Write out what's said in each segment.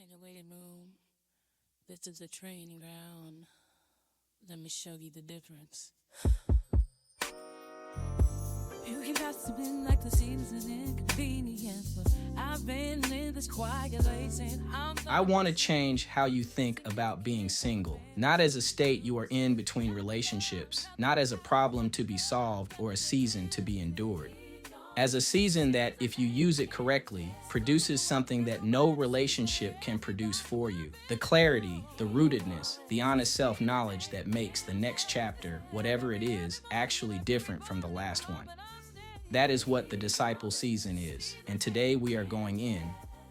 ain't a waiting room. This is a training ground. Let me show you the difference. You can possibly like the seasons and inconvenience, but I've been in this quiet place and I want to change how you think about being single, not as a state you are in between relationships, not as a problem to be solved or a season to be endured. As a season that, if you use it correctly, produces something that no relationship can produce for you. The clarity, the rootedness, the honest self-knowledge that makes the next chapter, whatever it is, actually different from the last one. That is what the disciple season is, and today we are going in.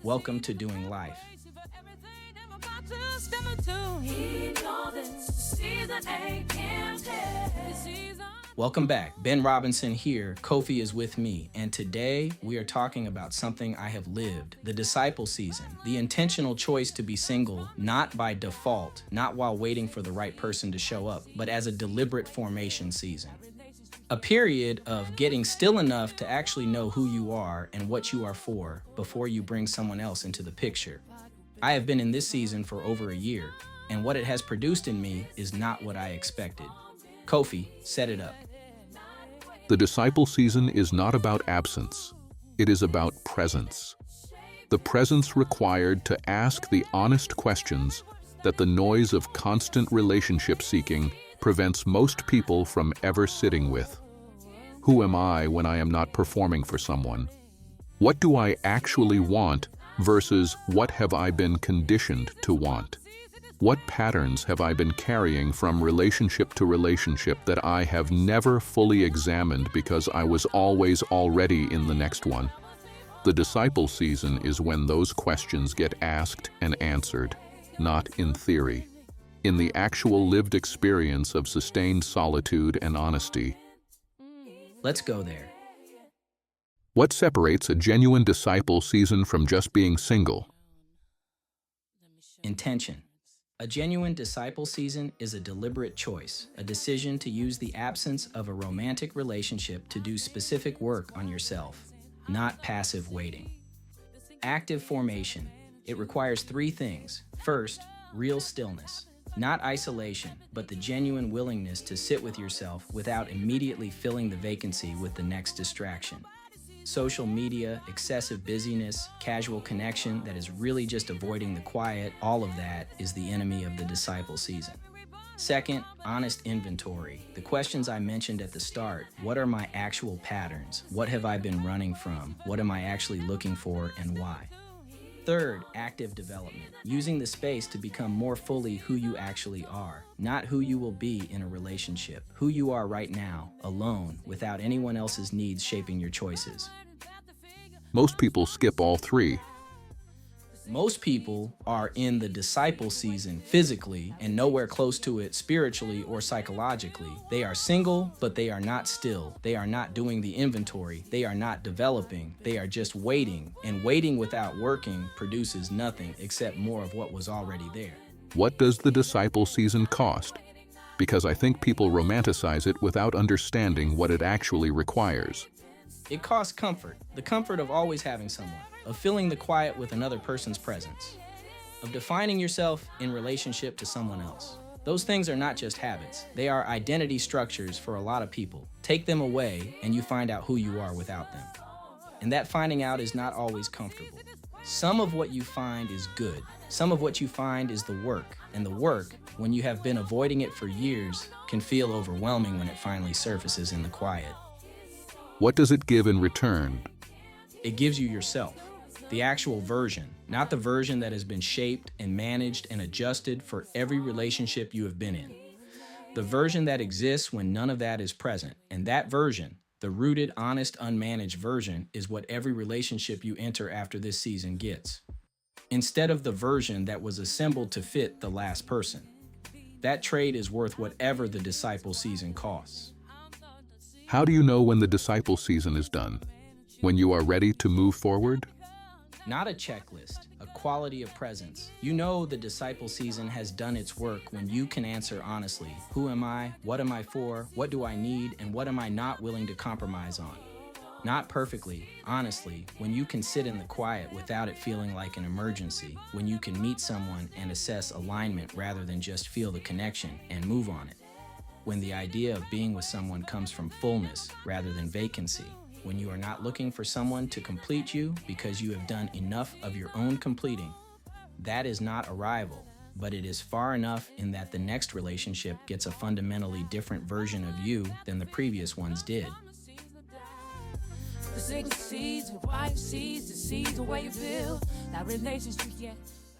Welcome to Doing Life. Welcome back. Ben Robinson here. Kofi is with me, and today we are talking about something I have lived, the disciple season, the intentional choice to be single, not by default, not while waiting for the right person to show up, but as a deliberate formation season. A period of getting still enough to actually know who you are and what you are for before you bring someone else into the picture. I have been in this season for over a year, and what it has produced in me is not what I expected. Kofi, set it up. The disciple season is not about absence. It is about presence. The presence required to ask the honest questions that the noise of constant relationship seeking prevents most people from ever sitting with. Who am I when I am not performing for someone? What do I actually want versus what have I been conditioned to want? What patterns have I been carrying from relationship to relationship that I have never fully examined because I was always already in the next one? The disciple season is when those questions get asked and answered, not in theory. In the actual lived experience of sustained solitude and honesty. Let's go there. What separates a genuine disciple season from just being single? Intention. A genuine disciple season is a deliberate choice, a decision to use the absence of a romantic relationship to do specific work on yourself, not passive waiting. Active formation. It requires three things. First, real stillness. Not isolation, but the genuine willingness to sit with yourself without immediately filling the vacancy with the next distraction. Social media, excessive busyness, casual connection that is really just avoiding the quiet, all of that is the enemy of the disciple season. Second, honest inventory. The questions I mentioned at the start. What are my actual patterns? What have I been running from? What am I actually looking for and why? Third, active development, using the space to become more fully who you actually are, not who you will be in a relationship, who you are right now, alone, without anyone else's needs shaping your choices. Most people skip all three. Most people are in the disciple season physically and nowhere close to it spiritually or psychologically. They are single, but they are not still. They are not doing the inventory. They are not developing. They are just waiting, and waiting without working produces nothing except more of what was already there. What does the disciple season cost? Because I think people romanticize it without understanding what it actually requires. It costs comfort, the comfort of always having someone, of filling the quiet with another person's presence, of defining yourself in relationship to someone else. Those things are not just habits. They are identity structures for a lot of people. Take them away and you find out who you are without them. And that finding out is not always comfortable. Some of what you find is good. Some of what you find is the work. And the work, when you have been avoiding it for years, can feel overwhelming when it finally surfaces in the quiet. What does it give in return? It gives you yourself, the actual version, not the version that has been shaped and managed and adjusted for every relationship you have been in. The version that exists when none of that is present. And that version, the rooted, honest, unmanaged version, is what every relationship you enter after this season gets. Instead of the version that was assembled to fit the last person. That trade is worth whatever the disciple season costs. How do you know when the disciple season is done? When you are ready to move forward? Not a checklist, a quality of presence. You know the disciple season has done its work when you can answer honestly, who am I, what am I for, what do I need, and what am I not willing to compromise on? Not perfectly, honestly, when you can sit in the quiet without it feeling like an emergency, when you can meet someone and assess alignment rather than just feel the connection and move on it. When the idea of being with someone comes from fullness rather than vacancy, when you are not looking for someone to complete you because you have done enough of your own completing. That is not arrival, but it is far enough in that the next relationship gets a fundamentally different version of you than the previous ones did. The single seeds, why you sees the seeds, the way you feel, that relationship, yeah.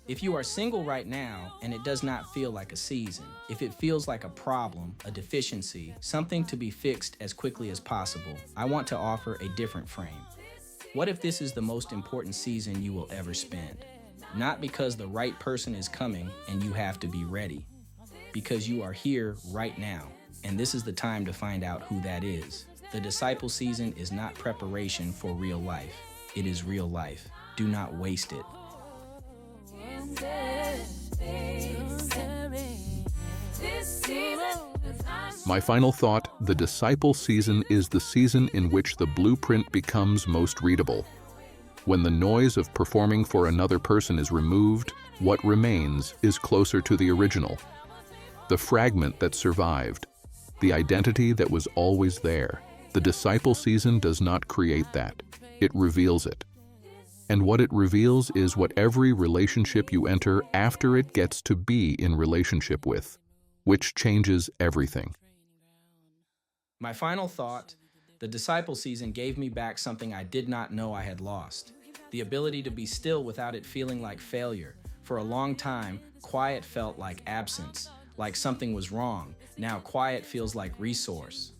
If you are single right now and it does not feel like a season, if it feels like a problem, a deficiency, something to be fixed as quickly as possible, I want to offer a different frame. What if this is the most important season you will ever spend? Not because the right person is coming and you have to be ready, because you are here right now, and this is the time to find out who that is. The disciple season is not preparation for real life. It is real life. Do not waste it. My final thought, the disciple season is the season in which the blueprint becomes most readable. When the noise of performing for another person is removed, what remains is closer to the original. The fragment that survived, the identity that was always there. The disciple season does not create that. It reveals it. And what it reveals is what every relationship you enter after it gets to be in relationship with, which changes everything. My final thought, the disciple season gave me back something I did not know I had lost. The ability to be still without it feeling like failure. For a long time, quiet felt like absence, like something was wrong. Now quiet feels like resource,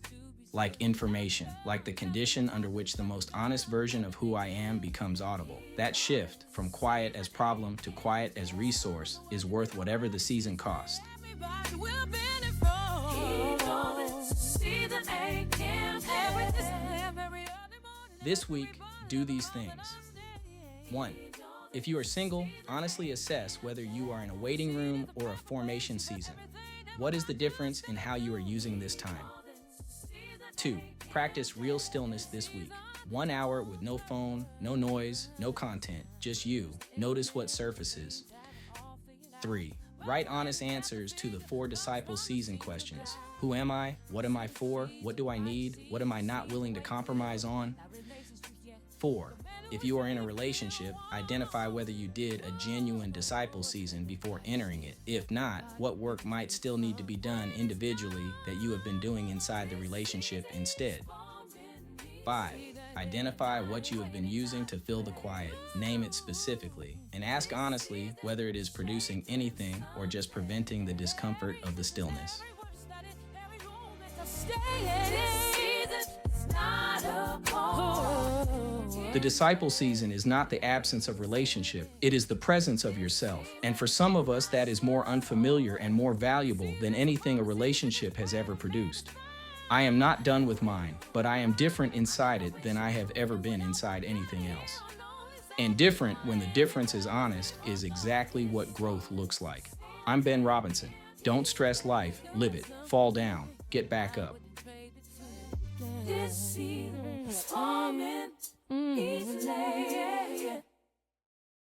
like information, like the condition under which the most honest version of who I am becomes audible. That shift from quiet as problem to quiet as resource is worth whatever the season cost. This week, do these things. 1. If you are single, honestly assess whether you are in a waiting room or a formation season. What is the difference in how you are using this time? 2. Practice real stillness this week. 1 hour with no phone, no noise, no content, just you. Notice what surfaces. 3. Write honest answers to the 4 disciple season questions. Who am I? What am I for? What do I need? What am I not willing to compromise on? 4. If you are in a relationship, identify whether you did a genuine disciple season before entering it. If not, what work might still need to be done individually that you have been doing inside the relationship instead. 5. Identify what you have been using to fill the quiet, name it specifically, and ask honestly whether it is producing anything or just preventing the discomfort of the stillness. The disciple season is not the absence of relationship, it is the presence of yourself. And for some of us, that is more unfamiliar and more valuable than anything a relationship has ever produced. I am not done with mine, but I am different inside it than I have ever been inside anything else. And different, when the difference is honest, is exactly what growth looks like. I'm Ben Robinson. Don't stress life, live it. Fall down, get back up. This season is forming each day, yeah, yeah.